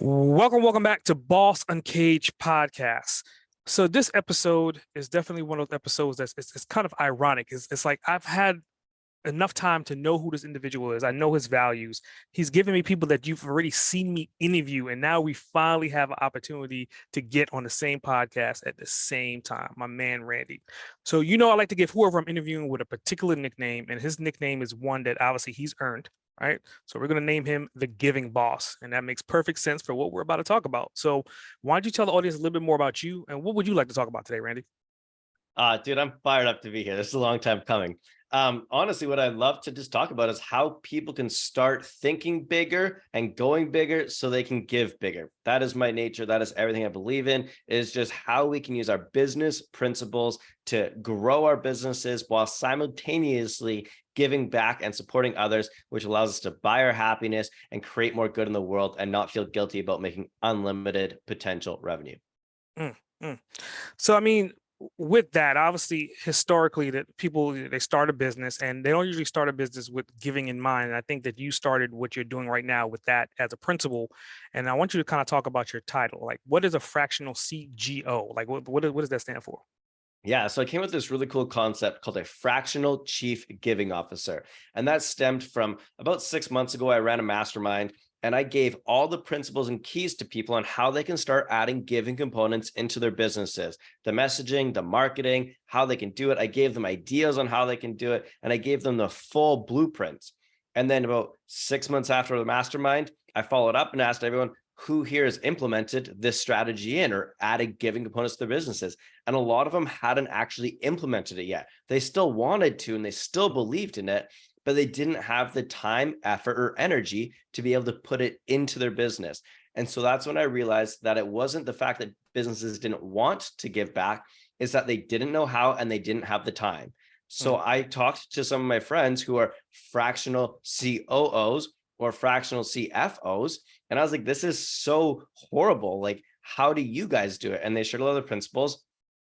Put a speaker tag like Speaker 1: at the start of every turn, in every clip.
Speaker 1: Welcome back to Boss Uncaged Podcast. So this episode is definitely one of those episodes that's it's kind of ironic. It's like I've had enough time to know who this individual is. I know his values. He's given me people that you've already seen me interview, and now we finally have an opportunity to get on the same podcast at the same time. My man, Randy. So I like to give whoever I'm interviewing with a particular nickname, and his nickname is one that obviously he's earned. Right. So we're going to name him the Giving Boss. And that makes perfect sense for what we're about to talk about. So why don't you tell the audience a little bit more about you and what would you like to talk about today, Randy?
Speaker 2: Dude, I'm fired up to be here. This is a long time coming. Honestly, what I'd love to just talk about is how people can start thinking bigger and going bigger so they can give bigger. That is my nature. That is everything I believe in, is just how we can use our business principles to grow our businesses while simultaneously giving back and supporting others, which allows us to buy our happiness and create more good in the world and not feel guilty about making unlimited potential revenue.
Speaker 1: So, with that, obviously, historically, that people, they start a business and they don't usually start a business with giving in mind. And I think that you started what you're doing right now with that as a principle. And I want you to kind of talk about your title. Like, what is a fractional CGO? Like, what does that stand for?
Speaker 2: Yeah, so I came with this really cool concept called a Fractional Chief Giving Officer. And that stemmed from about 6 months ago. I ran a mastermind and I gave all the principles and keys to people on how they can start adding giving components into their businesses, the messaging, the marketing, how they can do it. I gave them ideas on how they can do it, and I gave them the full blueprints. And then about 6 months after the mastermind, I followed up and asked everyone, who here has implemented this strategy in or added giving components to their businesses? And a lot of them hadn't actually implemented it yet. They still wanted to, and they still believed in it, but they didn't have the time, effort, or energy to be able to put it into their business. And so that's when I realized that it wasn't the fact that businesses didn't want to give back, it's that they didn't know how and they didn't have the time. So I talked to some of my friends who are fractional COOs or fractional CFOs. And I was like, this is so horrible. Like, how do you guys do it? And they shared a lot of principles.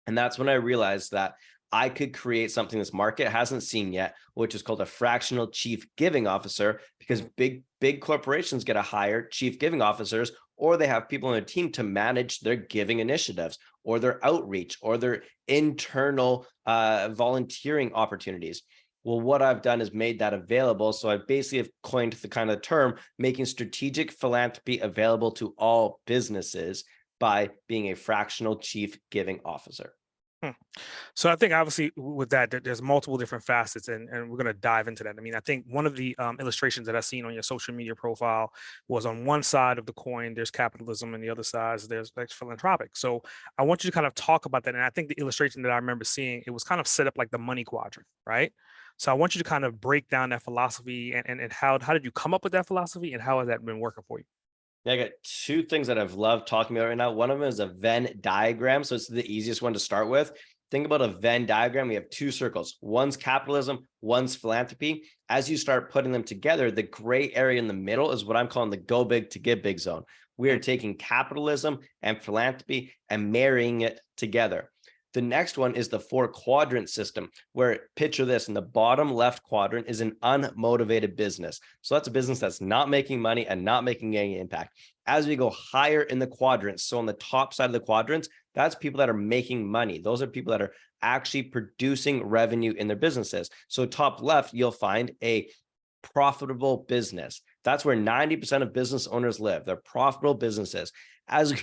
Speaker 2: And that's when I realized that I could create something this market hasn't seen yet, which is called a fractional chief giving officer, because big corporations get to hire chief giving officers, or they have people on their team to manage their giving initiatives or their outreach or their internal volunteering opportunities. Well, what I've done is made that available. So I basically have coined the kind of term, making strategic philanthropy available to all businesses by being a fractional chief giving officer.
Speaker 1: So I think obviously with that, there's multiple different facets, and we're going to dive into that. I think one of the illustrations that I've seen on your social media profile was on one side of the coin, there's capitalism, and the other side, there's philanthropic. So I want you to kind of talk about that. And I think the illustration that I remember seeing, it was kind of set up like the money quadrant, right? So I want you to kind of break down that philosophy and how did you come up with that philosophy and how has that been working for you?
Speaker 2: Yeah, I got two things that I've loved talking about right now. One of them is a Venn diagram. So it's the easiest one to start with. Think about a Venn diagram. We have two circles. One's capitalism, one's philanthropy. As you start putting them together, the gray area in the middle is what I'm calling the go big to give big zone. We are taking capitalism and philanthropy and marrying it together. The next one is the 4-quadrant system, where picture this, in the bottom left quadrant is an unmotivated business. So that's a business that's not making money and not making any impact. As we go higher in the quadrants, so on the top side of the quadrants, that's people that are making money. Those are people that are actually producing revenue in their businesses. So top left, you'll find a profitable business. That's where 90% of business owners live. They're profitable businesses. As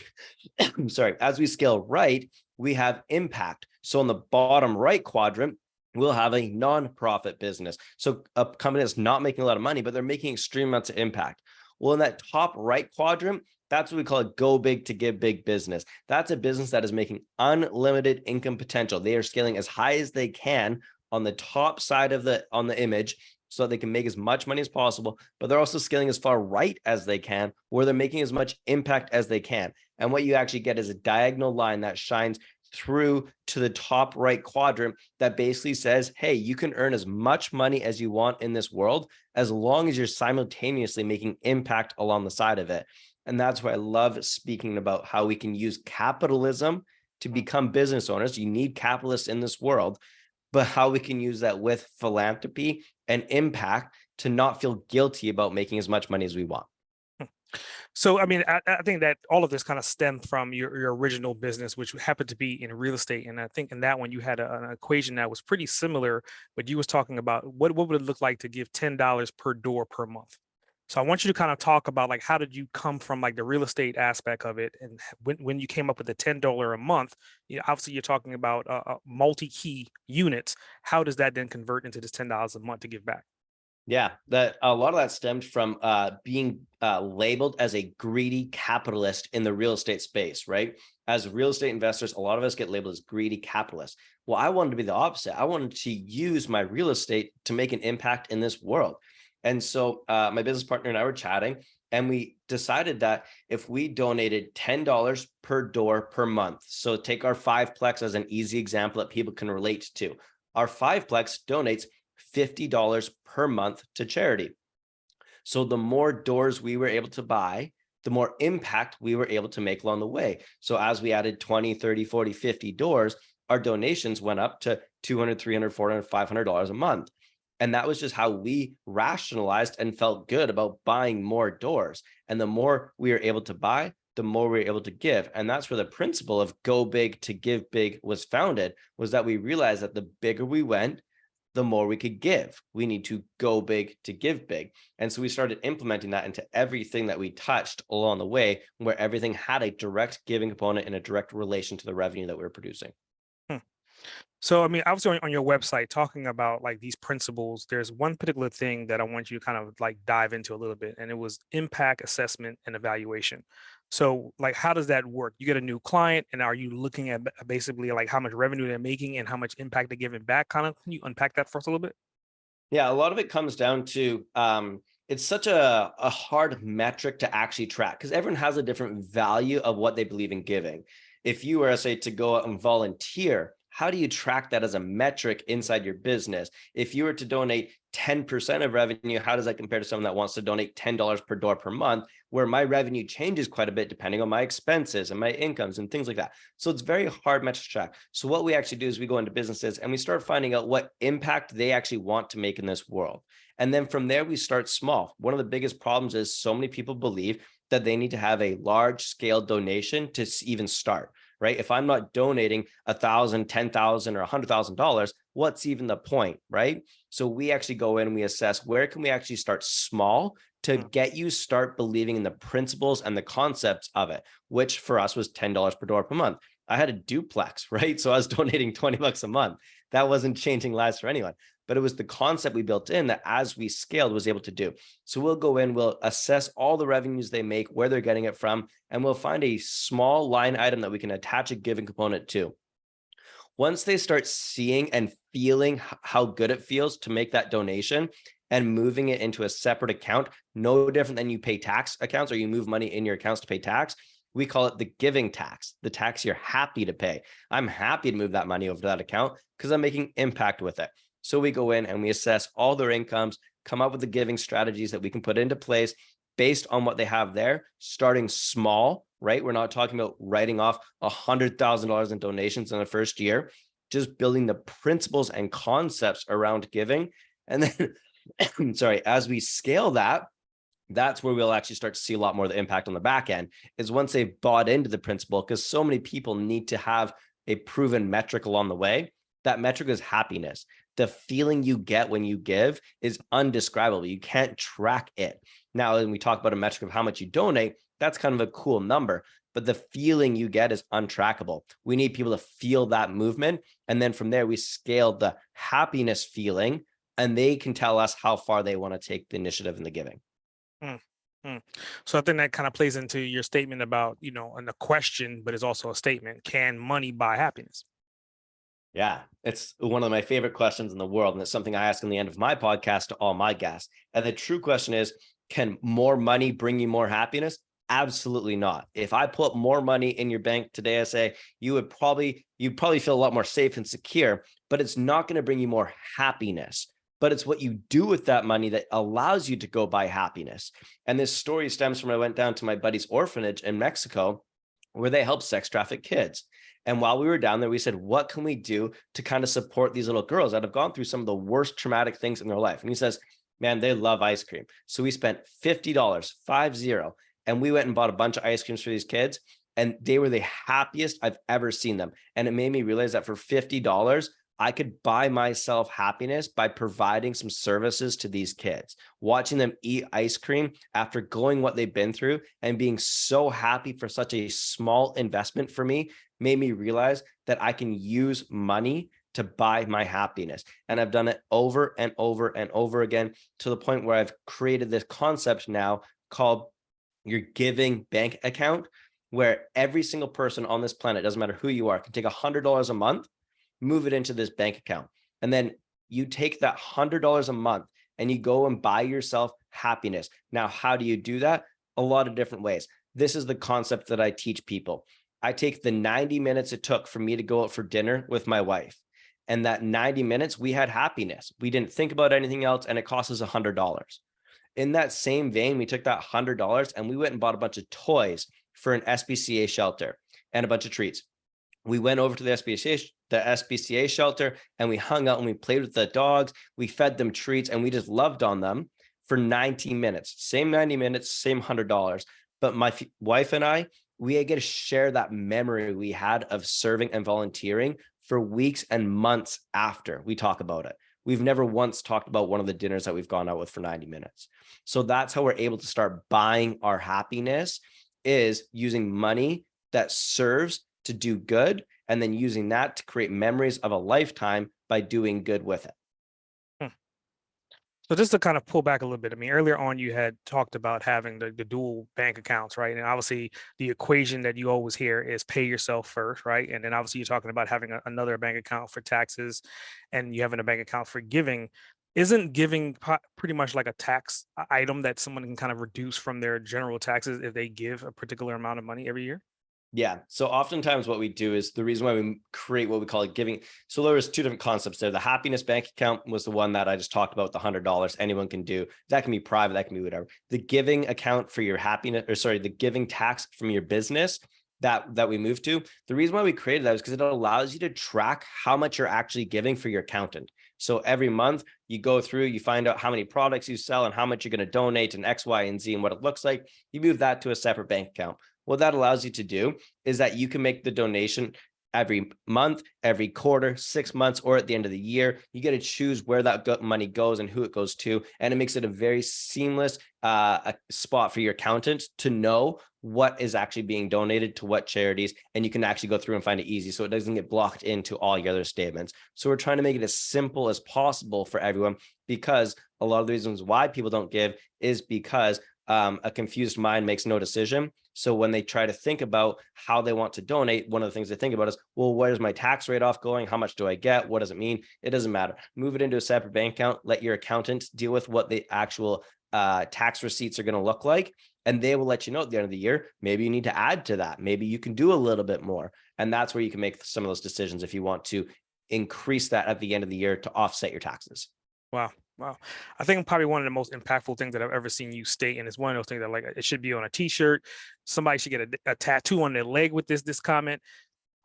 Speaker 2: we scale right, we have impact. So on the bottom right quadrant, we'll have a nonprofit business. So a company that's not making a lot of money, but they're making extreme amounts of impact. Well, in that top right quadrant, that's what we call a go big to give big business. That's a business that is making unlimited income potential. They are scaling as high as they can on the top side of the image, so they can make as much money as possible, but they're also scaling as far right as they can, where they're making as much impact as they can. And what you actually get is a diagonal line that shines through to the top right quadrant that basically says, hey, you can earn as much money as you want in this world, as long as you're simultaneously making impact along the side of it. And that's why I love speaking about how we can use capitalism to become business owners. You need capitalists in this world, but how we can use that with philanthropy and impact to not feel guilty about making as much money as we want.
Speaker 1: So, I mean, I think that all of this kind of stemmed from your original business, which happened to be in real estate. And I think in that one, you had an equation that was pretty similar, but you was talking about what would it look like to give $10 per door per month. So I want you to kind of talk about like, how did you come from like the real estate aspect of it? And when you came up with the $10 a month, obviously you're talking about multi-key units. How does that then convert into this $10 a month to give back?
Speaker 2: Yeah, that a lot of that stemmed from being labeled as a greedy capitalist in the real estate space, right? As real estate investors, a lot of us get labeled as greedy capitalists. Well, I wanted to be the opposite. I wanted to use my real estate to make an impact in this world. And so my business partner and I were chatting, and we decided that if we donated $10 per door per month, so take our fiveplex as an easy example that people can relate to. Our fiveplex donates $50 per month to charity. So the more doors we were able to buy, the more impact we were able to make along the way. So as we added 20, 30, 40, 50 doors, our donations went up to $200, $300, $400, $500 a month. And that was just how we rationalized and felt good about buying more doors. And the more we were able to buy, the more we were able to give. And that's where the principle of go big to give big was founded, was that we realized that the bigger we went, the more we could give. We need to go big to give big. And so we started implementing that into everything that we touched along the way, where everything had a direct giving component and a direct relation to the revenue that we were producing.
Speaker 1: So, I mean, obviously on your website, talking about like these principles, there's one particular thing that I want you to kind of like dive into a little bit, and it was impact assessment and evaluation. So, like, how does that work? You get a new client, and are you looking at basically like how much revenue they're making and how much impact they're giving back? Kind of, can you unpack that for us a little bit?
Speaker 2: Yeah, a lot of it comes down to it's such a hard metric to actually track, because everyone has a different value of what they believe in giving. If you were, say, to go out and volunteer, how do you track that as a metric inside your business? If you were to donate 10% of revenue, how does that compare to someone that wants to donate $10 per door per month, where my revenue changes quite a bit depending on my expenses and my incomes and things like that? So it's very hard metric to track. So what we actually do is we go into businesses and we start finding out what impact they actually want to make in this world. And then from there, we start small. One of the biggest problems is so many people believe that they need to have a large scale donation to even start, right? If I'm not donating $1,000, $10,000, or $100,000, what's even the point, right? So we actually go in and we assess, where can we actually start small to get you start believing in the principles and the concepts of it, which for us was $10 per door per month. I had a duplex, right? So I was donating $20 a month. That wasn't changing lives for anyone, but it was the concept we built in that as we scaled was able to do. So we'll go in, we'll assess all the revenues they make, where they're getting it from, and we'll find a small line item that we can attach a giving component to. Once they start seeing and feeling how good it feels to make that donation and moving it into a separate account, no different than you pay tax accounts or you move money in your accounts to pay tax, we call it the giving tax, the tax you're happy to pay. I'm happy to move that money over to that account because I'm making impact with it. So we go in and we assess all their incomes, come up with the giving strategies that we can put into place based on what they have there, starting small, right? We're not talking about writing off $100,000 in donations in the first year, just building the principles and concepts around giving. And then, sorry, as we scale that, that's where we'll actually start to see a lot more of the impact on the back end, is once they've bought into the principle, because so many people need to have a proven metric along the way. That metric is happiness. The feeling you get when you give is undescribable. You can't track it. Now, when we talk about a metric of how much you donate, that's kind of a cool number, but the feeling you get is untrackable. We need people to feel that movement. And then from there, we scale the happiness feeling, and they can tell us how far they want to take the initiative in the giving.
Speaker 1: Mm, mm. So I think that kind of plays into your statement about, and a question, but it's also a statement. Can money buy happiness?
Speaker 2: Yeah, it's one of my favorite questions in the world. And it's something I ask in the end of my podcast to all my guests. And the true question is, can more money bring you more happiness? Absolutely not. If I put more money in your bank today, I say you'd probably feel a lot more safe and secure, but it's not going to bring you more happiness. But it's what you do with that money that allows you to go buy happiness. And this story stems from, I went down to my buddy's orphanage in Mexico, where they help sex traffic kids. And while we were down there, we said, what can we do to kind of support these little girls that have gone through some of the worst traumatic things in their life? And he says, man, they love ice cream. So we spent $50, 50, And we went and bought a bunch of ice creams for these kids, and they were the happiest I've ever seen them. And it made me realize that for $50, I could buy myself happiness by providing some services to these kids, watching them eat ice cream after going what they've been through and being so happy for such a small investment for me made me realize that I can use money to buy my happiness. And I've done it over and over and over again to the point where I've created this concept now called your giving bank account, where every single person on this planet, doesn't matter who you are, can take $100 a month, move it into this bank account. And then you take that $100 a month and you go and buy yourself happiness. Now, how do you do that? A lot of different ways. This is the concept that I teach people. I take the 90 minutes it took for me to go out for dinner with my wife. And that 90 minutes, we had happiness. We didn't think about anything else, and it cost us $100. In that same vein, we took that $100 and we went and bought a bunch of toys for an SPCA shelter and a bunch of treats. We went over to the SPCA shelter and we hung out and we played with the dogs. We fed them treats and we just loved on them for 90 minutes. Same 90 minutes, same $100. But my wife and I, we get to share that memory we had of serving and volunteering for weeks and months after we talk about it. We've never once talked about one of the dinners that we've gone out with for 90 minutes. So that's how we're able to start buying our happiness, is using money that serves to do good, and then using that to create memories of a lifetime by doing good with it.
Speaker 1: So just to kind of pull back a little bit, I mean, earlier on you had talked about having the dual bank accounts, right? And obviously the equation that you always hear is pay yourself first, right? And then obviously you're talking about having another bank account for taxes, and you having a bank account for giving. Isn't giving pretty much like a tax item that someone can kind of reduce from their general taxes if they give a particular amount of money every year?
Speaker 2: Yeah. So oftentimes what we do is the reason why we create what we call a giving. So there was two different concepts there. The happiness bank account was the one that I just talked about, the $100 anyone can do. That can be private, that can be whatever. The giving account for your happiness, or sorry, the giving tax from your business that we moved to. The reason why we created that is because it allows you to track how much you're actually giving for your accountant. So every month you go through, you find out how many products you sell and how much you're going to donate and X, Y, and Z and what it looks like. You move that to a separate bank account. What that allows you to do is that you can make the donation every month, every quarter, 6 months, or at the end of the year. You get to choose where that money goes and who it goes to. And it makes it a very seamless a spot for your accountant to know what is actually being donated to what charities. And you can actually go through and find it easy, so it doesn't get blocked into all your other statements. So we're trying to make it as simple as possible for everyone, because a lot of the reasons why people don't give is because a confused mind makes no decision. So when they try to think about how they want to donate, one of the things they think about is, well, where's my tax write-off going? How much do I get? What does it mean? It doesn't matter. Move it into a separate bank account. Let your accountant deal with what the actual tax receipts are going to look like. And they will let you know at the end of the year, maybe you need to add to that. Maybe you can do a little bit more. And that's where you can make some of those decisions if you want to increase that at the end of the year to offset your taxes.
Speaker 1: Wow. Wow. I think probably one of the most impactful things that I've ever seen you state, and it's one of those things that, like, it should be on a t-shirt. Somebody should get a tattoo on their leg with this comment.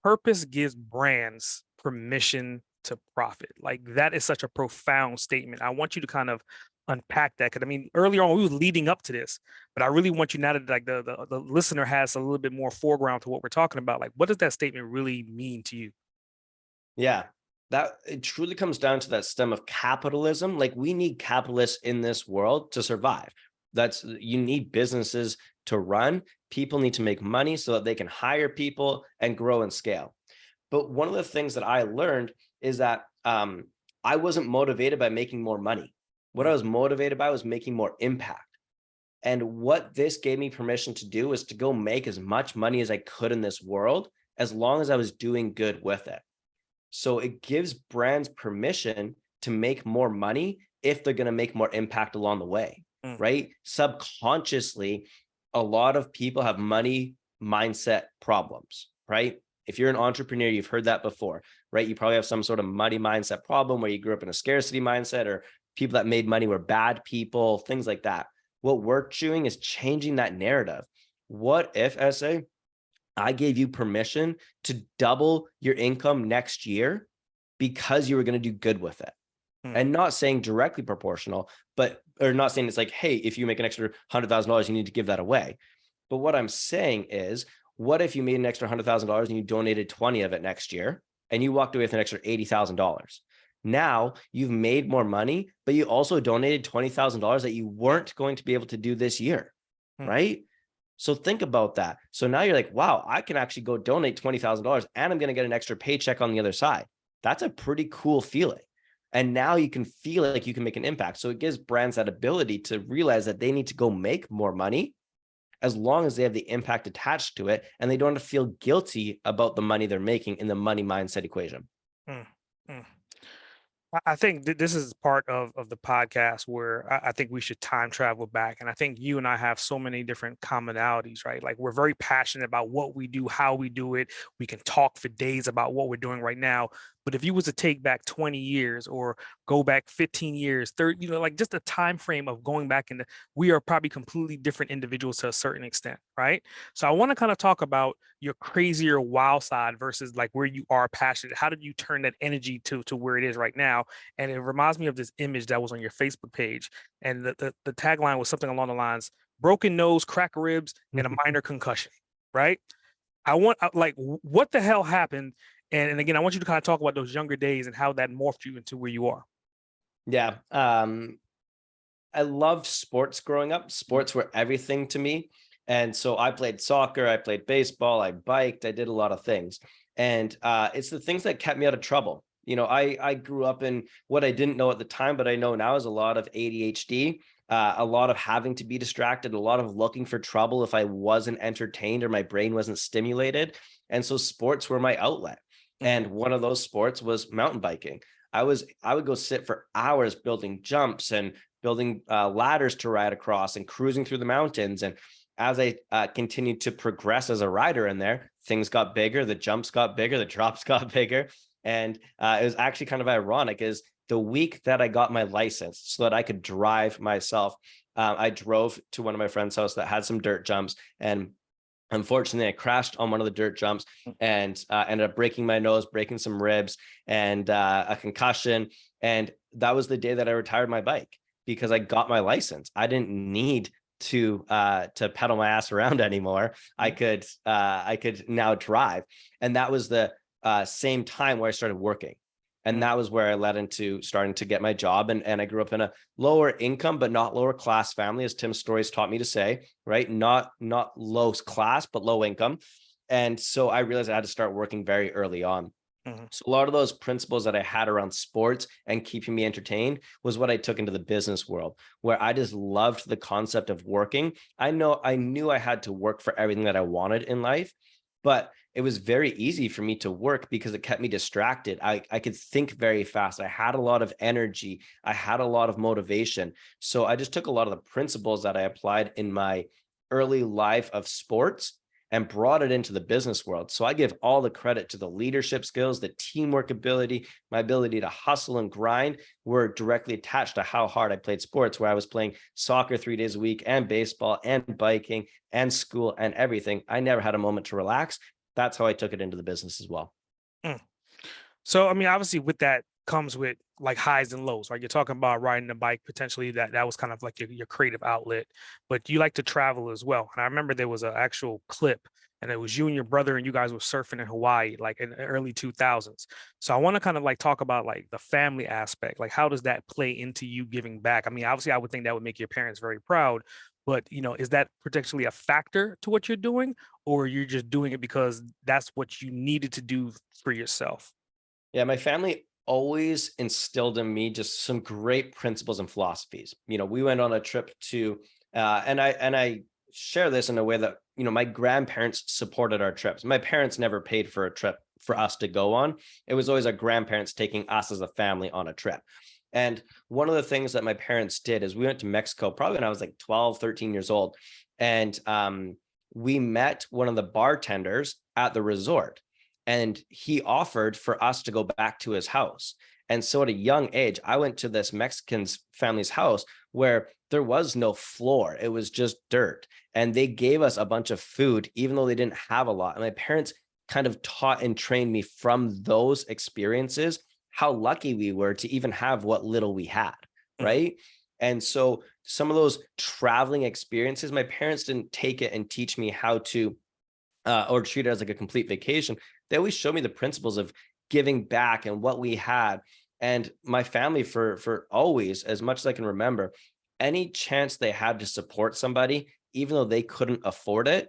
Speaker 1: Purpose gives brands permission to profit. Like, that is such a profound statement. I want you to kind of unpack that, because I mean, earlier on we were leading up to this, but I really want you, now that like the listener has a little bit more foreground to what we're talking about, like, what does that statement really mean to you?
Speaker 2: Yeah. That it truly comes down to that stem of capitalism. Like, we need capitalists in this world to survive. You need businesses to run. People need to make money so that they can hire people and grow and scale. But one of the things that I learned is that I wasn't motivated by making more money. What I was motivated by was making more impact. And what this gave me permission to do was to go make as much money as I could in this world, as long as I was doing good with it. So it gives brands permission to make more money if they're going to make more impact along the way, right? Subconsciously, a lot of people have money mindset problems, right? If you're an entrepreneur, you've heard that before, right? You probably have some sort of money mindset problem where you grew up in a scarcity mindset, or people that made money were bad people, things like that. What we're doing is changing that narrative. What if, SA, I gave you permission to double your income next year because you were going to do good with it? And not saying directly proportional, or not saying it's like, hey, if you make an extra $100,000, you need to give that away. But what I'm saying is, what if you made an extra $100,000 and you donated 20 of it next year and you walked away with an extra $80,000? Now you've made more money, but you also donated $20,000 that you weren't going to be able to do this year, right? So think about that. So now you're like, wow, I can actually go donate $20,000 and I'm going to get an extra paycheck on the other side. That's a pretty cool feeling. And now you can feel like you can make an impact. So it gives brands that ability to realize that they need to go make more money as long as they have the impact attached to it and they don't have to feel guilty about the money they're making in the money mindset equation.
Speaker 1: Mm, mm. I think this is part of the podcast where I think we should time travel back. And I think you and I have so many different commonalities, right? Like we're very passionate about what we do, how we do it. We can talk for days about what we're doing right now. But if you was to take back 20 years or go back 15 years, 30, like just a time frame of going back into, we are probably completely different individuals to a certain extent, right? So I want to kind of talk about your crazier wild side versus like where you are passionate. How did you turn that energy to where it is right now? And it reminds me of this image that was on your Facebook page. And the tagline was something along the lines, broken nose, cracked ribs, and a minor concussion, right? Like, what the hell happened? And again, I want you to kind of talk about those younger days and how that morphed you into where you are.
Speaker 2: Yeah. I loved sports growing up. Sports were everything to me. And so I played soccer, I played baseball, I biked, I did a lot of things. And it's the things that kept me out of trouble. I grew up in what I didn't know at the time, but I know now is a lot of ADHD, a lot of having to be distracted, a lot of looking for trouble if I wasn't entertained or my brain wasn't stimulated. And so sports were my outlet. And one of those sports was mountain biking. I would go sit for hours building jumps and building ladders to ride across and cruising through the mountains. And as I continued to progress as a rider in there, things got bigger, the jumps got bigger, the drops got bigger. And it was actually kind of ironic is the week that I got my license so that I could drive myself, I drove to one of my friend's house that had some dirt jumps. And unfortunately, I crashed on one of the dirt jumps and ended up breaking my nose, breaking some ribs and a concussion. And that was the day that I retired my bike because I got my license. I didn't need to pedal my ass around anymore. I could now drive. And that was the same time where I started working. And that was where I led into starting to get my job. And I grew up in a lower income, but not lower class family, as Tim's stories taught me to say, right? Not low class, but low income. And so I realized I had to start working very early on. So a lot of those principles that I had around sports and keeping me entertained was what I took into the business world, where I just loved the concept of working. I knew I had to work for everything that I wanted in life, but it was very easy for me to work because it kept me distracted. I could think very fast. I had a lot of energy. I had a lot of motivation. So I just took a lot of the principles that I applied in my early life of sports and brought it into the business world. So I give all the credit to the leadership skills, the teamwork ability, my ability to hustle and grind were directly attached to how hard I played sports, where I was playing soccer 3 days a week and baseball and biking and school and everything. I never had a moment to relax. That's how I took it into the business as well.
Speaker 1: So, I mean, obviously with that comes with like highs and lows, right? You're talking about riding a bike, potentially that was kind of like your creative outlet, but you like to travel as well. And I remember there was an actual clip and it was you and your brother and you guys were surfing in Hawaii, like in the early 2000s. So I want to kind of like talk about like the family aspect, like how does that play into you giving back? I mean, obviously I would think that would make your parents very proud, but is that potentially a factor to what you're doing, or you're just doing it because that's what you needed to do for yourself?
Speaker 2: Yeah, my family always instilled in me just some great principles and philosophies. We went on a trip to, and I share this in a way that, my grandparents supported our trips. My parents never paid for a trip for us to go on. It was always our grandparents taking us as a family on a trip. And one of the things that my parents did is we went to Mexico, probably when I was like 12, 13 years old. And we met one of the bartenders at the resort. And he offered for us to go back to his house. And so at a young age, I went to this Mexican family's house where there was no floor. It was just dirt. And they gave us a bunch of food, even though they didn't have a lot. And my parents kind of taught and trained me from those experiences how lucky we were to even have what little we had, right? And so some of those traveling experiences, my parents didn't take it and teach me how to or treat it as like a complete vacation. They always showed me the principles of giving back and what we had. And my family for always, as much as I can remember, any chance they had to support somebody, even though they couldn't afford it,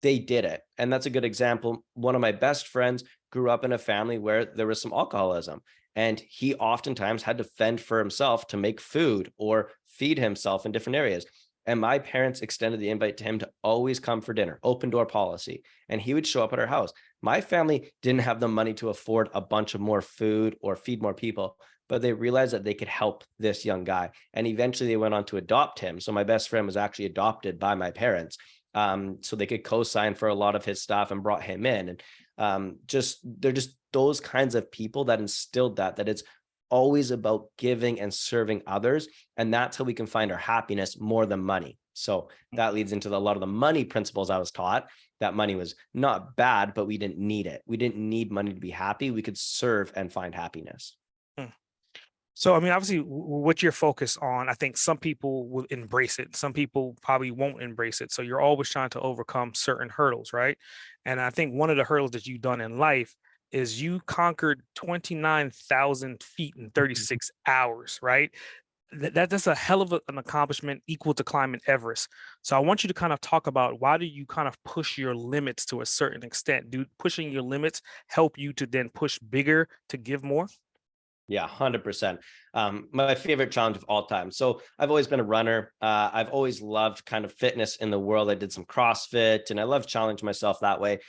Speaker 2: they did it. And that's a good example. One of my best friends grew up in a family where there was some alcoholism, and he oftentimes had to fend for himself to make food or feed himself in different areas. And my parents extended the invite to him to always come for dinner, open door policy, and he would show up at our house. My family didn't have the money to afford a bunch of more food or feed more people, but they realized that they could help this young guy. And eventually they went on to adopt him. So my best friend was actually adopted by my parents. So they could co-sign for a lot of his stuff and brought him in. And they're just those kinds of people that instilled that it's always about giving and serving others. And that's how we can find our happiness more than money. So that leads into a lot of the money principles I was taught, that money was not bad, but we didn't need it. We didn't need money to be happy. We could serve and find happiness.
Speaker 1: So, I mean, obviously, what you're focused on, I think some people will embrace it. Some people probably won't embrace it. So you're always trying to overcome certain hurdles, right? And I think one of the hurdles that you've done in life is you conquered 29,000 feet in 36 hours, right? That's a hell of an accomplishment, equal to climbing Everest. So I want you to kind of talk about, why do you kind of push your limits to a certain extent? Do pushing your limits help you to then push bigger to give more?
Speaker 2: Yeah, 100%. My favorite challenge of all time. So I've always been a runner. I've always loved kind of fitness in the world. I did some CrossFit and I love challenging myself that way.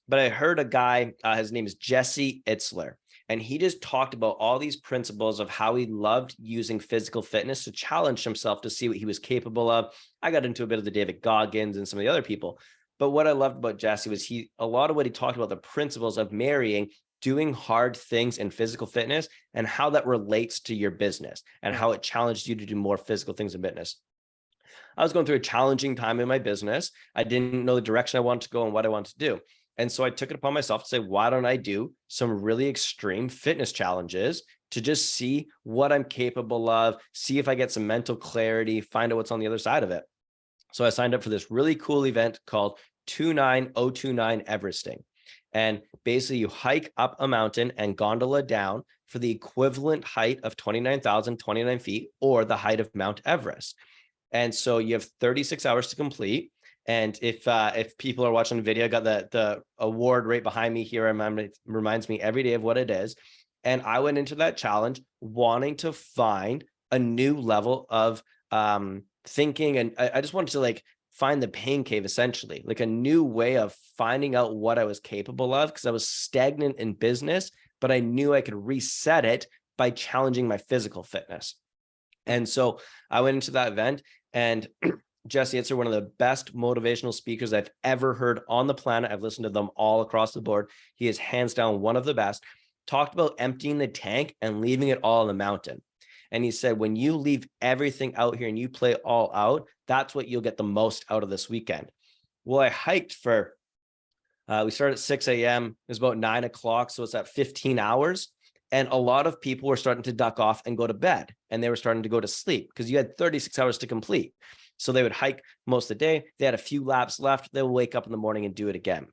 Speaker 2: But I heard a guy, his name is Jesse Itzler, and he just talked about all these principles of how he loved using physical fitness to challenge himself to see what he was capable of. I got into a bit of the David Goggins and some of the other people. But what I loved about Jesse was a lot of what he talked about, the principles of marrying doing hard things in physical fitness and how that relates to your business and how it challenged you to do more physical things in fitness. I was going through a challenging time in my business. I didn't know the direction I wanted to go and what I wanted to do. And so I took it upon myself to say, why don't I do some really extreme fitness challenges to just see what I'm capable of, see if I get some mental clarity, find out what's on the other side of it. So I signed up for this really cool event called 29029 Everesting. And basically you hike up a mountain and gondola down for the equivalent height of 29,029 feet, or the height of Mount Everest. And so you have 36 hours to complete. And if people are watching the video, I got the award right behind me here. It reminds me every day of what it is. And I went into that challenge wanting to find a new level of thinking. And I just wanted to find the pain cave, essentially, like a new way of finding out what I was capable of, because I was stagnant in business, but I knew I could reset it by challenging my physical fitness. And so I went into that event, and Jesse Itzler, one of the best motivational speakers I've ever heard on the planet. I've listened to them all across the board. He is hands down one of the best. Talked about emptying the tank and leaving it all on the mountain. And he said, when you leave everything out here and you play all out, that's what you'll get the most out of this weekend. Well, I hiked for, we started at 6 a.m. It was about 9 o'clock. So it's at 15 hours. And a lot of people were starting to duck off and go to bed, and they were starting to go to sleep because you had 36 hours to complete. So they would hike most of the day. They had a few laps left. They would wake up in the morning and do it again.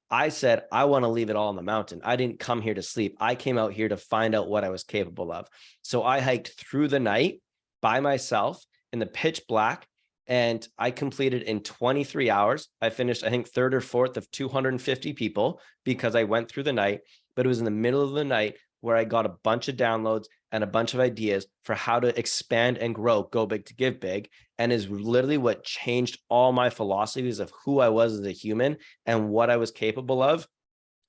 Speaker 2: I said, I want to leave it all on the mountain. I didn't come here to sleep. I came out here to find out what I was capable of. So I hiked through the night by myself in the pitch black, and I completed in 23 hours. I finished, I think, third or fourth of 250 people because I went through the night, but it was in the middle of the night where I got a bunch of downloads and a bunch of ideas for how to expand and grow Go Big to Give Big, and is literally what changed all my philosophies of who I was as a human and what I was capable of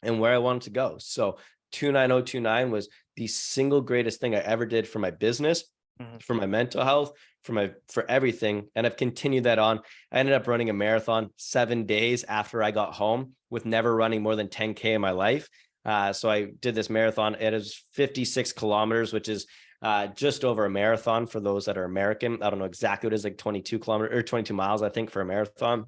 Speaker 2: and where I wanted to go. So 29029 was the single greatest thing I ever did for my business, for my mental health, for everything. And I've continued that on. I ended up running a marathon 7 days after I got home, with never running more than 10K in my life. So I did this marathon. It is 56 kilometers, which is just over a marathon for those that are American. I don't know exactly what it is, like 22 kilometers or 22 miles, I think, for a marathon,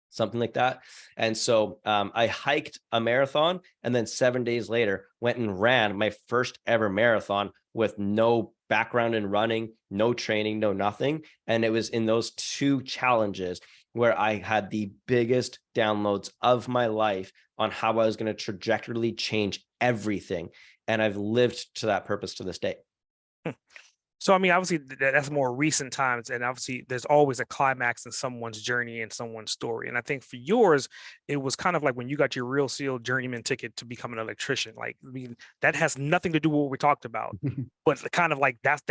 Speaker 2: something like that. And so I hiked a marathon, and then 7 days later went and ran my first ever marathon with no background in running, no training, no nothing. And it was in those two challenges where I had the biggest downloads of my life on how I was going to trajectorily change everything. And I've lived to that purpose to this day.
Speaker 1: So, I mean, obviously that's more recent times, and obviously there's always a climax in someone's journey and someone's story. And I think for yours, it was kind of like when you got your real seal journeyman ticket to become an electrician. Like, I mean, that has nothing to do with what we talked about, but kind of like that's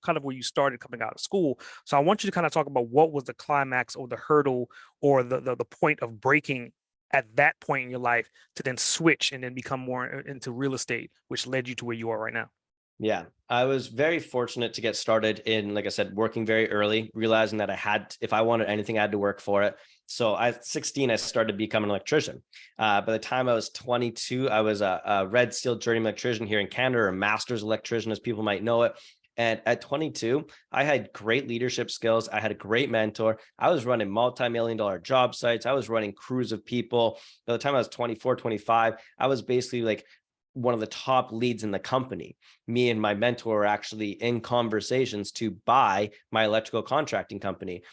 Speaker 1: kind of where you started coming out of school. So I want you to kind of talk about what was the climax or the hurdle or the point of breaking at that point in your life to then switch and then become more into real estate, which led you to where you are right now.
Speaker 2: Yeah, I was very fortunate to get started in, like I said, working very early, realizing that if I wanted anything, I had to work for it. So at 16, I started becoming an electrician. By the time I was 22, I was a red seal journeyman electrician here in Canada, or a master's electrician, as people might know it. And at 22, I had great leadership skills. I had a great mentor. I was running multi-million-dollar job sites. I was running crews of people. By the time I was 24, 25, I was basically like one of the top leads in the company. Me and my mentor were actually in conversations to buy my electrical contracting company.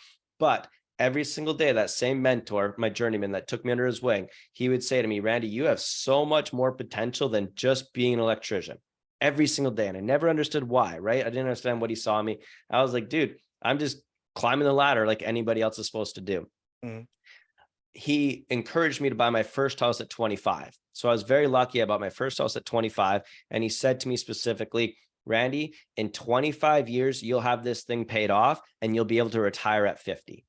Speaker 2: But every single day, that same mentor, my journeyman that took me under his wing, he would say to me, Randy, you have so much more potential than just being an electrician. Every single day. And I never understood why, right? I didn't understand what he saw in me. I was like, dude, I'm just climbing the ladder like anybody else is supposed to do. Mm-hmm. He encouraged me to buy my first house at 25. So I was very lucky. I bought my first house at 25. And he said to me specifically, Randy, in 25 years, you'll have this thing paid off and you'll be able to retire at 50.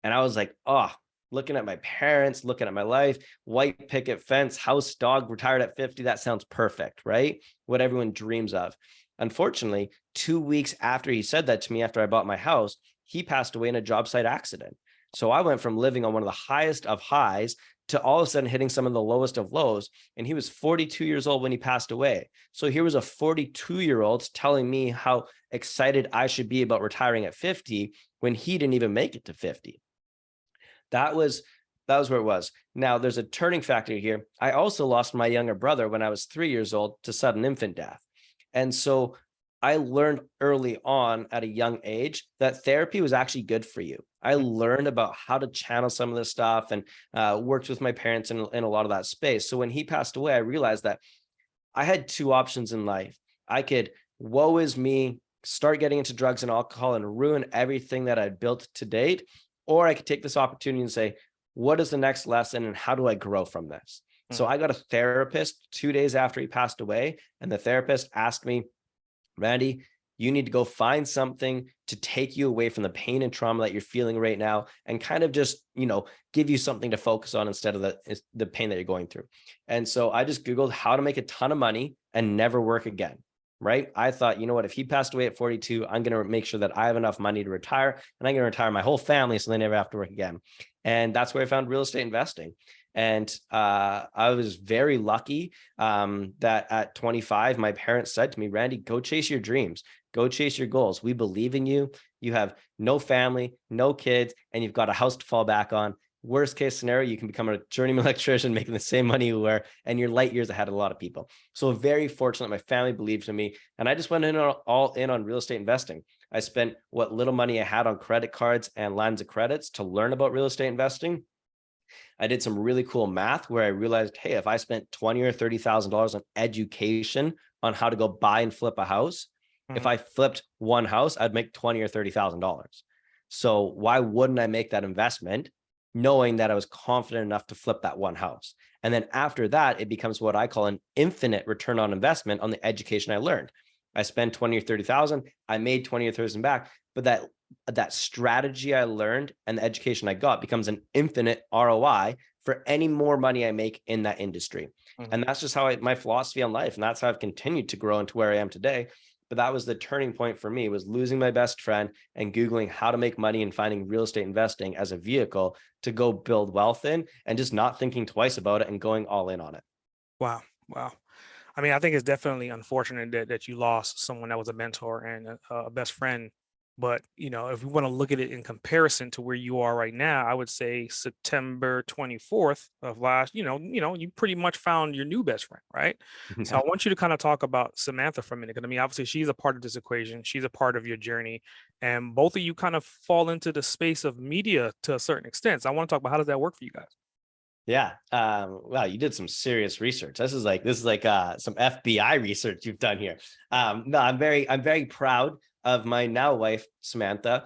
Speaker 2: And I was like, oh, looking at my parents, looking at my life, white picket fence, house, dog, retired at 50. That sounds perfect, right? What everyone dreams of. Unfortunately, 2 weeks after he said that to me, after I bought my house, he passed away in a job site accident. So I went from living on one of the highest of highs to all of a sudden hitting some of the lowest of lows. And he was 42 years old when he passed away. So here was a 42-year-old telling me how excited I should be about retiring at 50 when he didn't even make it to 50. That was where it was. Now there's a turning factor here. I also lost my younger brother when I was 3 years old to sudden infant death. And so I learned early on at a young age that therapy was actually good for you. I learned about how to channel some of this stuff and worked with my parents in a lot of that space. So when he passed away, I realized that I had two options in life. I could, woe is me, start getting into drugs and alcohol and ruin everything that I'd built to date. Or I could take this opportunity and say, what is the next lesson and how do I grow from this? So I got a therapist 2 days after he passed away. And the therapist asked me, Randy, you need to go find something to take you away from the pain and trauma that you're feeling right now and kind of just, give you something to focus on instead of the pain that you're going through. And so I just Googled how to make a ton of money and never work again, right? I thought, you know what, if he passed away at 42, I'm going to make sure that I have enough money to retire and I'm going to retire my whole family so they never have to work again. And that's where I found real estate investing. And I was very lucky that at 25, my parents said to me, Randy, go chase your dreams, go chase your goals. We believe in you. You have no family, no kids, and you've got a house to fall back on. Worst case scenario, you can become a journeyman electrician making the same money you were, and you're light years ahead of a lot of people. So very fortunate my family believed in me. And I just went all in on real estate investing. I spent what little money I had on credit cards and lines of credits to learn about real estate investing. I did some really cool math where I realized, hey, if I spent $20,000 or $30,000 on education on how to go buy and flip a house, if I flipped one house, I'd make $20,000 or $30,000. So why wouldn't I make that investment knowing that I was confident enough to flip that one house? And then after that, it becomes what I call an infinite return on investment on the education I learned. I spent 20 or 30,000, I made 20 or 30,000 back, but that strategy I learned and the education I got becomes an infinite ROI for any more money I make in that industry. And that's just how my philosophy on life. And that's how I've continued to grow into where I am today. But that was the turning point for me, was losing my best friend and Googling how to make money and finding real estate investing as a vehicle to go build wealth in, and just not thinking twice about it and going all in on it.
Speaker 1: Wow. I mean, I think it's definitely unfortunate that you lost someone that was a mentor and a best friend But, if we want to look at it in comparison to where you are right now, I would say September 24th of last, you pretty much found your new best friend, right? So I want you to kind of talk about Samantha for a minute. Because I mean, obviously she's a part of this equation. She's a part of your journey. And both of you kind of fall into the space of media to a certain extent. So I want to talk about how does that work for you guys?
Speaker 2: Yeah. Wow, you did some serious research. This is like some FBI research you've done here. No, I'm very proud of my now wife, Samantha.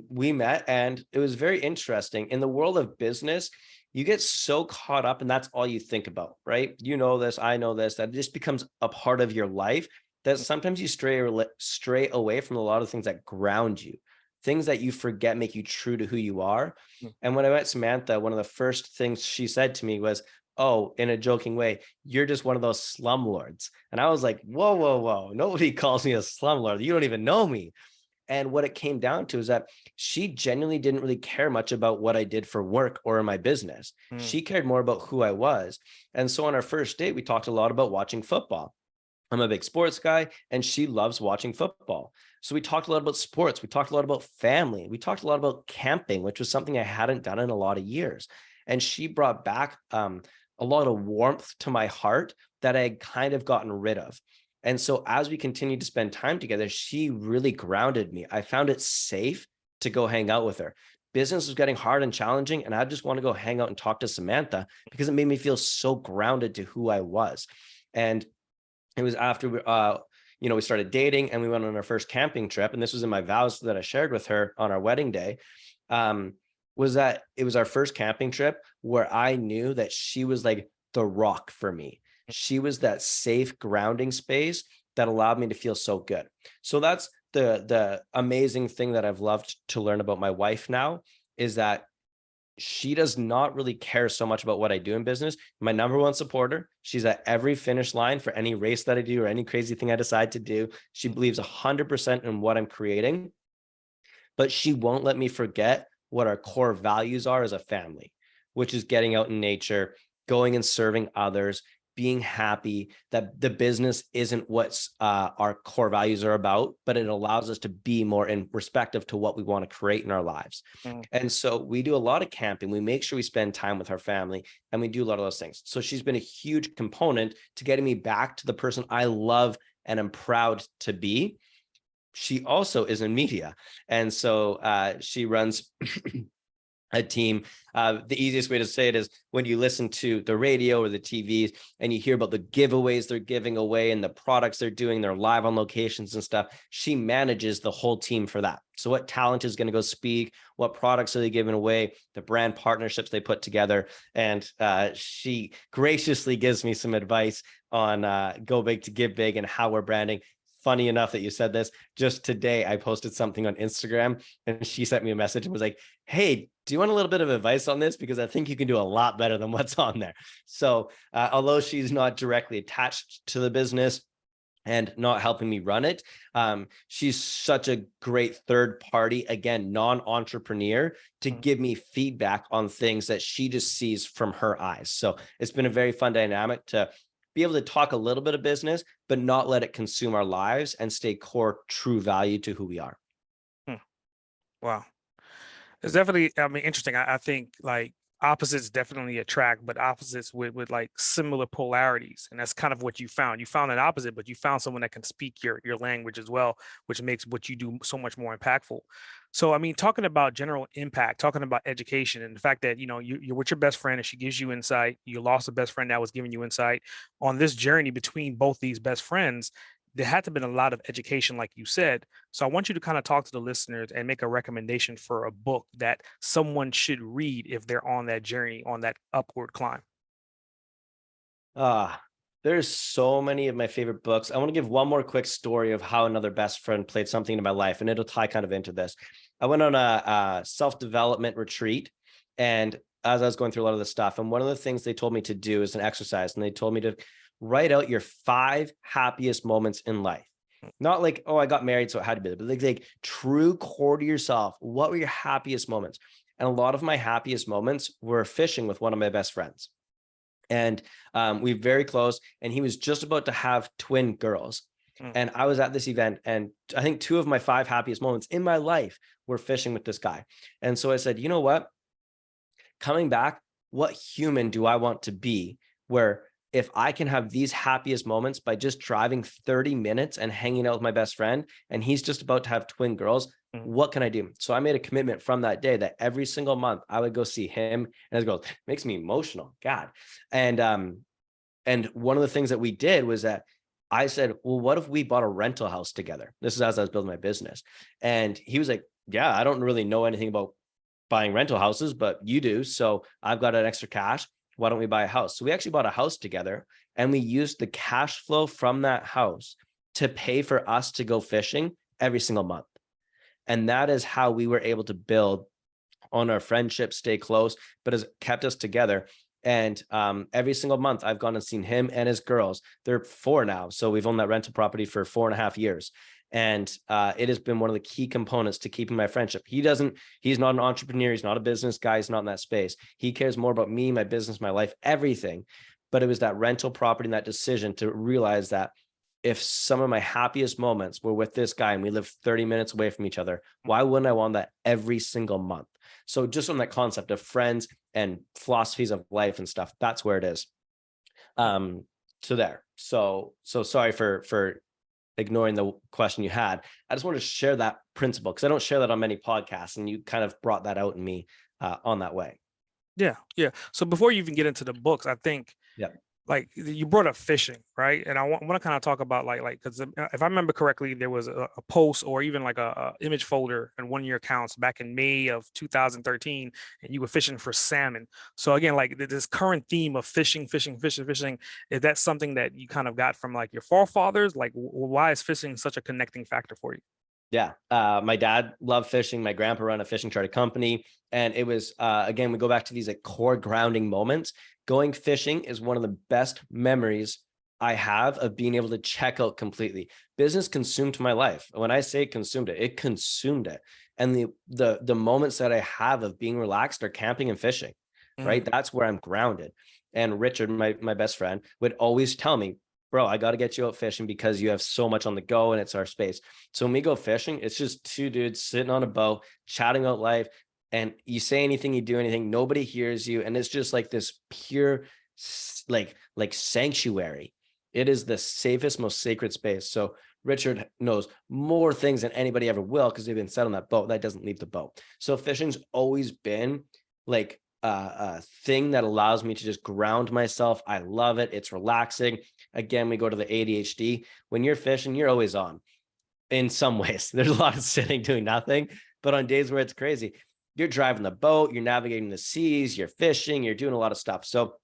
Speaker 2: We met and it was very interesting. In the world of business, you get so caught up and that's all you think about, right? You know this, I know this, that it just becomes a part of your life that sometimes you stray away from a lot of things that ground you, things that you forget make you true to who you are. And when I met Samantha, one of the first things she said to me was, "Oh, in a joking way, you're just one of those slumlords." And I was like, whoa, whoa, whoa. Nobody calls me a slumlord. You don't even know me. And what it came down to is that she genuinely didn't really care much about what I did for work or in my business.
Speaker 1: Mm.
Speaker 2: She cared more about who I was. And so on our first date, we talked a lot about watching football. I'm a big sports guy and she loves watching football. So we talked a lot about sports. We talked a lot about family. We talked a lot about camping, which was something I hadn't done in a lot of years. And she brought back a lot of warmth to my heart that I had kind of gotten rid of. And so as we continued to spend time together, she really grounded me. I found it safe to go hang out with her. Business was getting hard and challenging, and I just want to go hang out and talk to Samantha because it made me feel so grounded to who I was. And it was after we started dating and we went on our first camping trip. And this was in my vows that I shared with her on our wedding day. Was that it was our first camping trip where I knew that she was like the rock for me. She was that safe grounding space that allowed me to feel so good. So that's the amazing thing that I've loved to learn about my wife now is that she does not really care so much about what I do in business. My number one supporter. She's at every finish line for any race that I do or any crazy thing I decide to do. She believes 100% in what I'm creating, but she won't let me forget what our core values are as a family, which is getting out in nature, going and serving others, being happy, that the business isn't what our core values are about, but it allows us to be more in respective to what we want to create in our lives.
Speaker 1: Mm.
Speaker 2: And so we do a lot of camping. We make sure we spend time with our family and we do a lot of those things. So she's been a huge component to getting me back to the person I love and am proud to be. She also is in media. And so she runs a team. The easiest way to say it is when you listen to the radio or the TVs and you hear about the giveaways they're giving away and the products they're doing, they're live on locations and stuff. She manages the whole team for that. So what talent is going to go speak? What products are they giving away? The brand partnerships they put together. And she graciously gives me some advice on Go Big to Give Big and how we're branding. Funny enough that you said this, just today I posted something on Instagram and she sent me a message and was like, "Hey, do you want a little bit of advice on this? Because I think you can do a lot better than what's on there." So although she's not directly attached to the business and not helping me run it, she's such a great third party, again, non-entrepreneur, to give me feedback on things that she just sees from her eyes. So it's been a very fun dynamic to be able to talk a little bit of business, but not let it consume our lives and stay core true value to who we are.
Speaker 1: Wow. It's definitely, I mean, interesting. I think like opposites definitely attract, but opposites with like similar polarities. And that's kind of what you found. You found an opposite, but you found someone that can speak your language as well, which makes what you do so much more impactful. So, I mean, talking about general impact, talking about education and the fact that, you're with your best friend and she gives you insight. You lost a best friend that was giving you insight on this journey between both these best friends. There had to have been a lot of education, like you said. So I want you to kind of talk to the listeners and make a recommendation for a book that someone should read if they're on that journey, on that upward climb.
Speaker 2: There's so many of my favorite books. I want to give one more quick story of how another best friend played something in my life, and it'll tie kind of into this. I went on a self-development retreat, and as I was going through a lot of this stuff, and one of the things they told me to do is an exercise, and they told me to write out your 5 happiest moments in life. Not like, oh, I got married, so it had to be there, but like true core to yourself. What were your happiest moments? And a lot of my happiest moments were fishing with one of my best friends. And we were very close, and he was just about to have twin girls. And I was at this event, and I think 2 of my 5 happiest moments in my life were fishing with this guy. And so I said, you know what? Coming back, what human do I want to be where if I can have these happiest moments by just driving 30 minutes and hanging out with my best friend, and he's just about to have twin girls, what can I do? So I made a commitment from that day that every single month I would go see him and his girls. It makes me emotional, God. And one of the things that we did was that I said, well, what if we bought a rental house together? This is as I was building my business. And he was like, yeah, I don't really know anything about buying rental houses, but you do. So I've got an extra cash. Why don't we buy a house? So we actually bought a house together, and we used the cash flow from that house to pay for us to go fishing every single month. And that is how we were able to build on our friendship, stay close, but has kept us together. And every single month I've gone and seen him and his girls. They're 4 now. So we've owned that rental property for 4.5 years. And it has been one of the key components to keeping my friendship. He's not an entrepreneur. He's not a business guy. He's not in that space. He cares more about me, my business, my life, everything. But it was that rental property and that decision to realize that if some of my happiest moments were with this guy and we live 30 minutes away from each other, why wouldn't I want that every single month? So just on that concept of friends and philosophies of life and stuff, that's where it is. So sorry for ignoring the question you had. I just wanted to share that principle because I don't share that on many podcasts, and you kind of brought that out in me on that way.
Speaker 1: Yeah. So before you even get into the books, I think, like you brought up fishing, right? And I want to kind of talk about like because if I remember correctly, there was a post or even like a image folder in one of your accounts back in May of 2013, and you were fishing for salmon. So again, like this current theme of fishing, is that something that you kind of got from like your forefathers? Like, why is fishing such a connecting factor for you?
Speaker 2: Yeah. My dad loved fishing. My grandpa ran a fishing charter company. And it was, again, we go back to these like core grounding moments. Going fishing is one of the best memories I have of being able to check out completely. Business consumed my life. When I say consumed it consumed it. And the moments that I have of being relaxed are camping and fishing, right? That's where I'm grounded. And Richard, my best friend, would always tell me, bro, I got to get you out fishing because you have so much on the go and it's our space. So when we go fishing, it's just 2 dudes sitting on a boat, chatting about life. And you say anything, you do anything, nobody hears you. And it's just like this pure, like sanctuary. It is the safest, most sacred space. So Richard knows more things than anybody ever will because they've been set on that boat that doesn't leave the boat. So fishing's always been like a thing that allows me to just ground myself. I love it. It's relaxing. Again, we go to the ADHD. When you're fishing, you're always on in some ways. There's a lot of sitting doing nothing, but on days where it's crazy, you're driving the boat, you're navigating the seas, you're fishing, you're doing a lot of stuff. So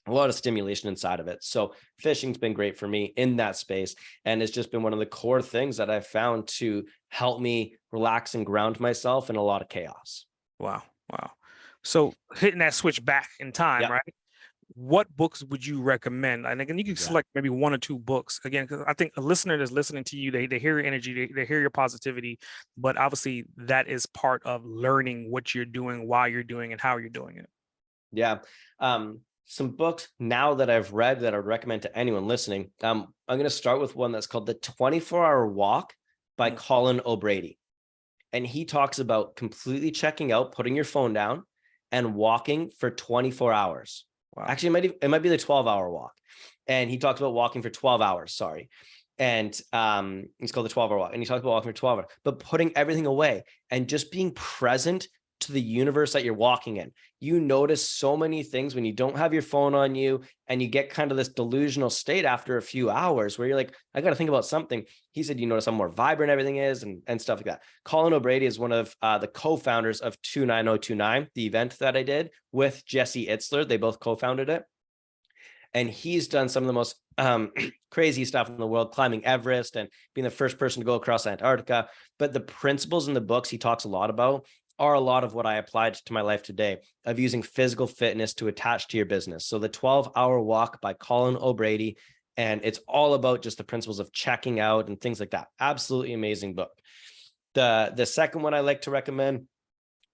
Speaker 2: a lot of stimulation inside of it. So fishing's been great for me in that space. And it's just been one of the core things that I've found to help me relax and ground myself in a lot of chaos.
Speaker 1: Wow. So hitting that switch back in time, right? What books would you recommend? And again, you can select maybe 1 or 2 books. Again, because I think a listener that's listening to you, they hear your energy, they hear your positivity, but obviously that is part of learning what you're doing, why you're doing, and how you're doing it.
Speaker 2: Yeah. Some books now that I've read that I would recommend to anyone listening. I'm going to start with one that's called The 24-Hour Walk by Colin O'Brady. And he talks about completely checking out, putting your phone down, and walking for 24 hours. Wow. Actually, it might be the 12-hour walk. And he talks about walking for 12 hours, sorry. And it's called the 12-hour walk. And he talks about walking for 12 hours, but putting everything away and just being present to the universe that you're walking in. You notice so many things when you don't have your phone on you and you get kind of this delusional state after a few hours where you're like, I got to think about something. He said, you notice how more vibrant everything is and stuff like that. Colin O'Brady is one of the co-founders of 29029, the event that I did with Jesse Itzler. They both co-founded it. And he's done some of the most crazy stuff in the world, climbing Everest and being the first person to go across Antarctica. But the principles in the books he talks a lot about are a lot of what I applied to my life today of using physical fitness to attach to your business. So the 12-hour walk by Colin O'Brady, and it's all about just the principles of checking out and things like that. Absolutely amazing book. The second one I like to recommend,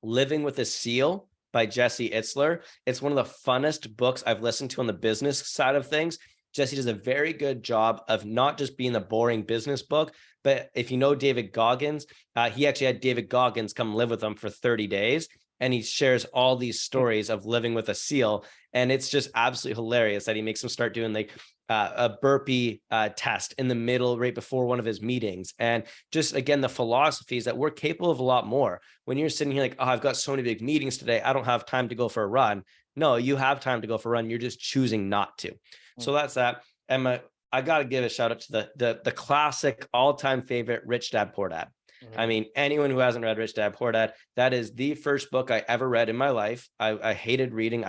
Speaker 2: Living with a Seal by Jesse Itzler. It's one of the funnest books I've listened to on the business side of things, Jesse does a very good job of not just being the boring business book, but if you know David Goggins, he actually had David Goggins come live with him for 30 days. And he shares all these stories of living with a SEAL. And it's just absolutely hilarious that he makes him start doing like a burpee test in the middle, right before one of his meetings. And just, again, the philosophy is that we're capable of a lot more. When you're sitting here like, oh, I've got so many big meetings today, I don't have time to go for a run. No, you have time to go for a run. You're just choosing not to. So that's that. Emma, I got to give a shout out to the classic all-time favorite, Rich Dad Poor Dad. I mean, anyone who hasn't read Rich Dad Poor Dad, that is the first book I ever read in my life. I hated reading.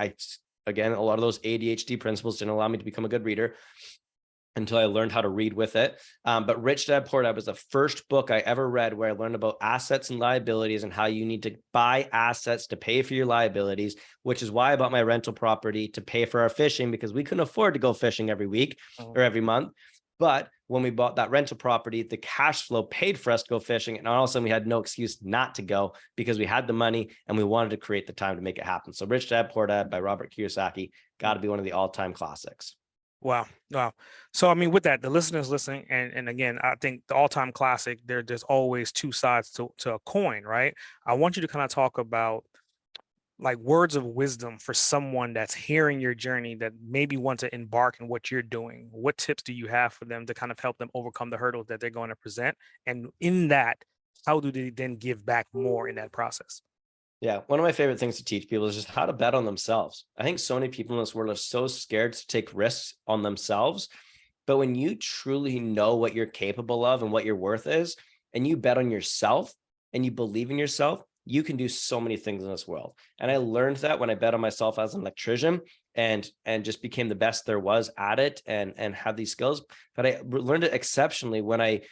Speaker 2: Again, a lot of those ADHD principles didn't allow me to become a good reader until I learned how to read with it. But Rich Dad Poor Dad was the first book I ever read where I learned about assets and liabilities and how you need to buy assets to pay for your liabilities, which is why I bought my rental property to pay for our fishing, because we couldn't afford to go fishing every week or every month. But when we bought that rental property, the cash flow paid for us to go fishing. And all of a sudden we had no excuse not to go because we had the money and we wanted to create the time to make it happen. So Rich Dad Poor Dad by Robert Kiyosaki, got to be one of the all-time classics.
Speaker 1: Wow. So, I mean, with that, the listeners listening, and again, I think the all-time classic, there's always two sides to a coin, right? I want you to kind of talk about like words of wisdom for someone that's hearing your journey that maybe wants to embark in what you're doing. What tips do you have for them to kind of help them overcome the hurdles that they're going to present? And in that, how do they then give back more in that process?
Speaker 2: Yeah, one of my favorite things to teach people is just how to bet on themselves. I think so many people in this world are so scared to take risks on themselves. But when you truly know what you're capable of and what your worth is, and you bet on yourself and you believe in yourself, you can do so many things in this world. And I learned that when I bet on myself as an electrician and just became the best there was at it and had these skills. But I learned it exceptionally when I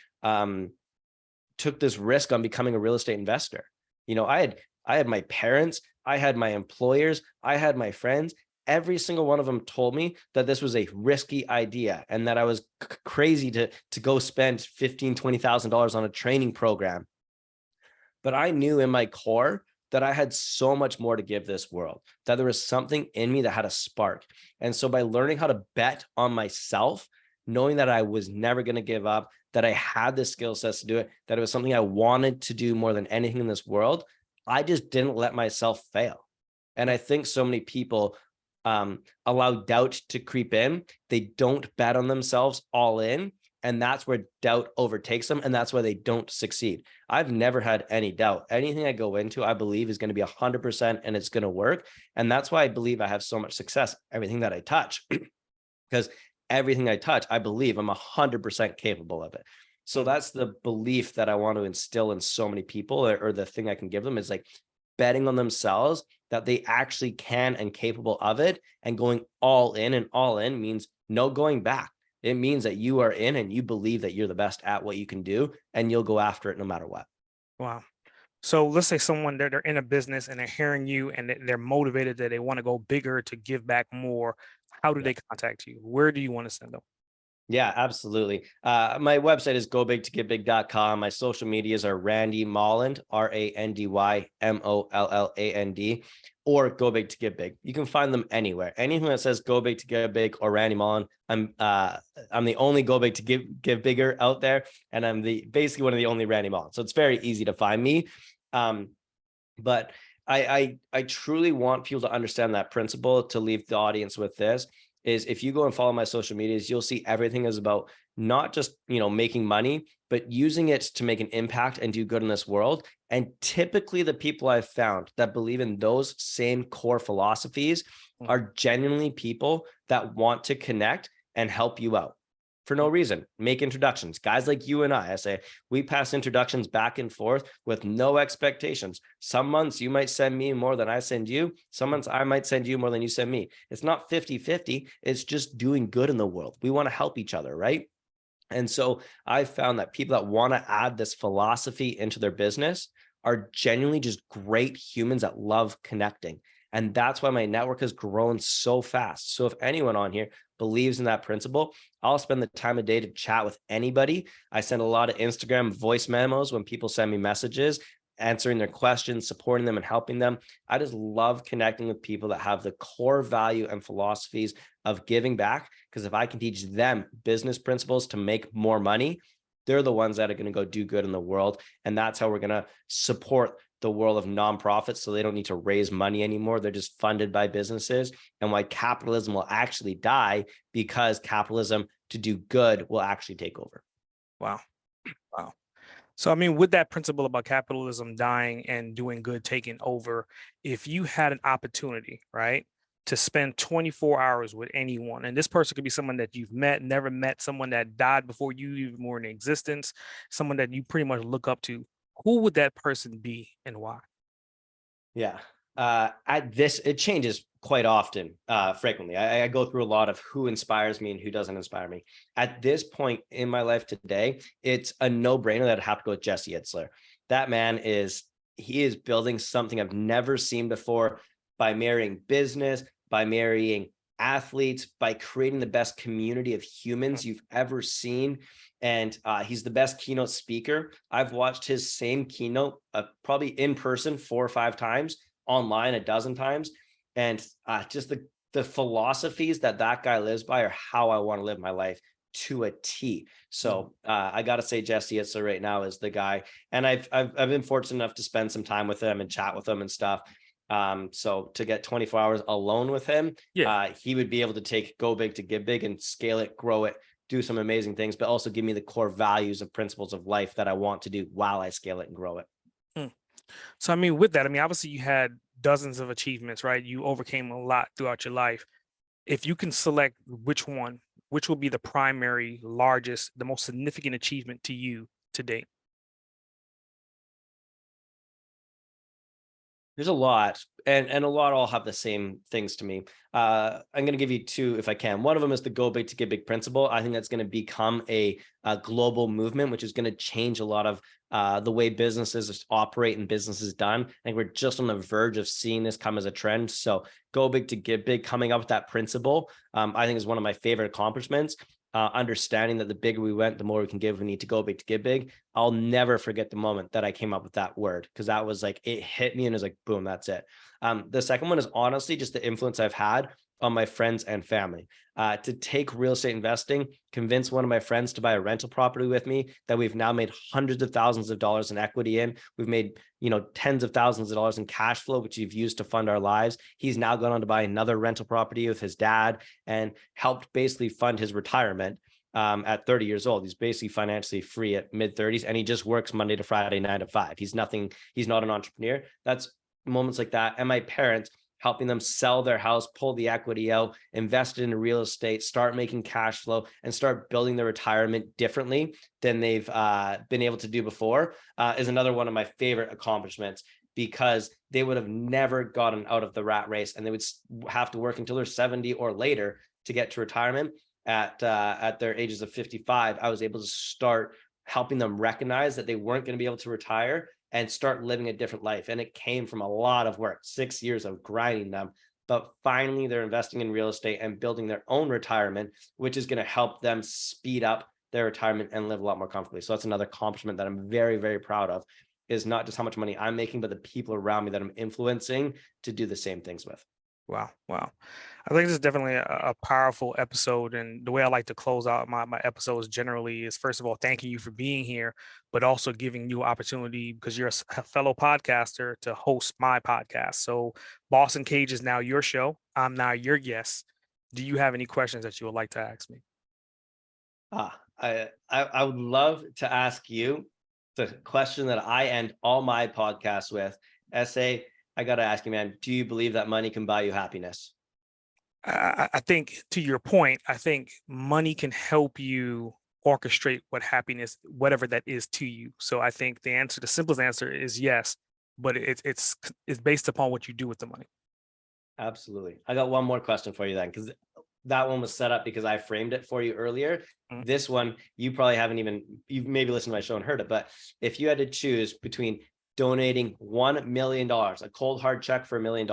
Speaker 2: took this risk on becoming a real estate investor. You know, I had my parents, I had my employers, I had my friends. Every single one of them told me that this was a risky idea and that I was crazy to go spend $15,000, $20,000 on a training program. But I knew in my core that I had so much more to give this world, that there was something in me that had a spark. And so by learning how to bet on myself, knowing that I was never going to give up, that I had the skill sets to do it, that it was something I wanted to do more than anything in this world, I just didn't let myself fail. And I think so many people allow doubt to creep in. They don't bet on themselves all in. And that's where doubt overtakes them. And that's why they don't succeed. I've never had any doubt. Anything I go into, I believe is going to be 100% and it's going to work. And that's why I believe I have so much success, everything that I touch, because everything I touch, I believe I'm 100% capable of it. So that's the belief that I want to instill in so many people, or the thing I can give them is like betting on themselves that they actually can and capable of it. And going all in, and all in means no going back. It means that you are in and you believe that you're the best at what you can do and you'll go after it no matter what.
Speaker 1: Wow. So let's say someone they're in a business and they're hearing you and they're motivated that they want to go bigger to give back more. How do they contact you? Where do you want to send them?
Speaker 2: Yeah, absolutely. My website is GoBigToGiveBig.com. My social medias are Randy Molland, RandyMolland, or Go Big to Give Big. You can find them anywhere. Anything that says Go Big to Give Big or Randy Molland, I'm the only Go Big to Give Bigger out there, and I'm basically one of the only Randy Molland. So it's very easy to find me. But I truly want people to understand that principle. To leave the audience with this is, if you go and follow my social medias, you'll see everything is about not just, making money, but using it to make an impact and do good in this world. And typically the people I've found that believe in those same core philosophies are genuinely people that want to connect and help you out for no reason. Make introductions. Guys like you and I say, we pass introductions back and forth with no expectations. Some months you might send me more than I send you. Some months I might send you more than you send me. It's not 50-50. It's just doing good in the world. We want to help each other, right? And so I found that people that want to add this philosophy into their business are genuinely just great humans that love connecting. And that's why my network has grown so fast. So if anyone on here believes in that principle, I'll spend the time of day to chat with anybody. I send a lot of Instagram voice memos when people send me messages. answering their questions, supporting them and helping them. I just love connecting with people that have the core value and philosophies of giving back, because if I can teach them business principles to make more money, they're the ones that are going to go do good in the world. And that's how we're going to support the world of nonprofits, so they don't need to raise money anymore. They're just funded by businesses. And why capitalism will actually die, because capitalism to do good will actually take over.
Speaker 1: Wow. Wow. So, I mean, with that principle about capitalism dying and doing good taking over, if you had an opportunity, right, to spend 24 hours with anyone, and this person could be someone that you've met, never met, someone that died before you even were in existence, someone that you pretty much look up to, who would that person be and why?
Speaker 2: Yeah. It changes quite often, frequently. I go through a lot of who inspires me and who doesn't inspire me. At this point in my life today, it's a no-brainer that I'd have to go with Jesse Itzler. That man he is building something I've never seen before by marrying business, by marrying athletes, by creating the best community of humans you've ever seen. And he's the best keynote speaker. I've watched his same keynote probably in person 4 or 5 times, online a dozen times. And just the philosophies that guy lives by are how I want to live my life to a T. So I got to say Jesse Itzler right now is the guy. And I've been fortunate enough to spend some time with him and chat with him and stuff. So to get 24 hours alone with him, he would be able to take Go Big to Give Big and scale it, grow it, do some amazing things, but also give me the core values and principles of life that I want to do while I scale it and grow it.
Speaker 1: So, I mean, with that, I mean, obviously you had dozens of achievements, right? You overcame a lot throughout your life. If you can select which will be the primary, largest, the most significant achievement to you to date?
Speaker 2: There's a lot, and a lot all have the same things to me. I'm going to give you 2 if I can. One of them is the Go Big to Give Big principle. I think that's going to become a global movement, which is going to change a lot of the way businesses operate and business is done. I think we're just on the verge of seeing this come as a trend. So Go Big to Give Big, coming up with that principle, I think is one of my favorite accomplishments. Understanding that the bigger we went, the more we can give. We need to go big to give big. I'll never forget the moment that I came up with that word, because that was like, it hit me and it was like, boom, that's it. The second one is honestly just the influence I've had on my friends and family. To take real estate investing, convince one of my friends to buy a rental property with me that we've now made hundreds of thousands of dollars in equity in. We've made, tens of thousands of dollars in cash flow, which we've used to fund our lives. He's now gone on to buy another rental property with his dad and helped basically fund his retirement. At 30 years old, he's basically financially free at mid-30s, and he just works Monday to Friday, 9 to 5. He's not an entrepreneur. That's moments like that. And my parents, helping them sell their house, pull the equity out, invest in real estate, start making cash flow, and start building their retirement differently than they've been able to do before, is another one of my favorite accomplishments, because they would have never gotten out of the rat race, and they would have to work until they're 70 or later to get to retirement. At their ages of 55, I was able to start helping them recognize that they weren't going to be able to retire and start living a different life. And it came from a lot of work, 6 years of grinding them. But finally, they're investing in real estate and building their own retirement, which is going to help them speed up their retirement and live a lot more comfortably. So that's another accomplishment that I'm very, very proud of, is not just how much money I'm making, but the people around me that I'm influencing to do the same things with.
Speaker 1: Wow. Wow. I think this is definitely a powerful episode. And the way I like to close out my episodes generally is, first of all, thanking you for being here, but also giving you opportunity, because you're a fellow podcaster, to host my podcast. So Uncaged is now your show. I'm now your guest. Do you have any questions that you would like to ask me?
Speaker 2: I would love to ask you the question that I end all my podcasts with. SA, I got to ask you, man, do you believe that money can buy you happiness?
Speaker 1: I think, to your point, I think money can help you orchestrate what happiness, whatever that is to you. So I think the simplest answer is yes, but it's based upon what you do with the money.
Speaker 2: Absolutely. I got one more question for you then, because that one was set up because I framed it for you earlier.
Speaker 1: Mhm.
Speaker 2: This one, you've maybe listened to my show and heard it, but if you had to choose between donating $1 million, a cold hard check for $1 million,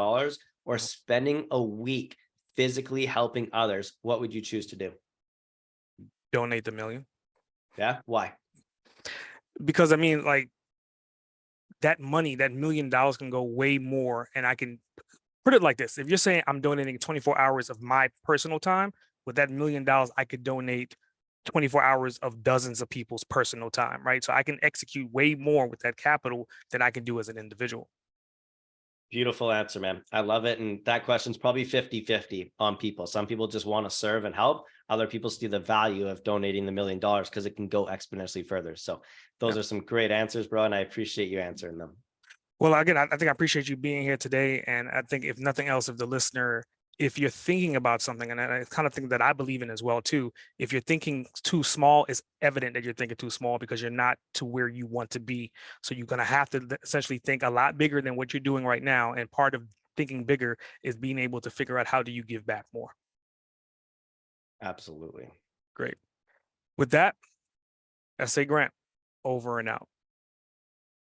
Speaker 2: or spending a week physically helping others, what would you choose to do?
Speaker 1: Donate the $1 million.
Speaker 2: Yeah. Why?
Speaker 1: Because I mean, like, that money, that $1 million can go way more. And I can put it like this. If you're saying I'm donating 24 hours of my personal time, with that $1 million, I could donate 24 hours of dozens of people's personal time, right? So I can execute way more with that capital than I can do as an individual.
Speaker 2: Beautiful answer, man. I love it. And that question's probably 50-50 on people. Some people just want to serve and help. Other people see the value of donating the $1 million because it can go exponentially further. So those
Speaker 1: Yeah.
Speaker 2: are some great answers, bro. And I appreciate you answering them.
Speaker 1: Well, again, I think I appreciate you being here today. And I think if nothing else, if the listener, if you're thinking about something, and I kind of think that I believe in as well too, if you're thinking too small, it's evident that you're thinking too small because you're not to where you want to be. So you're going to have to essentially think a lot bigger than what you're doing right now. And part of thinking bigger is being able to figure out how do you give back more.
Speaker 2: Absolutely.
Speaker 1: Great. With that, S.A. Grant, over and out.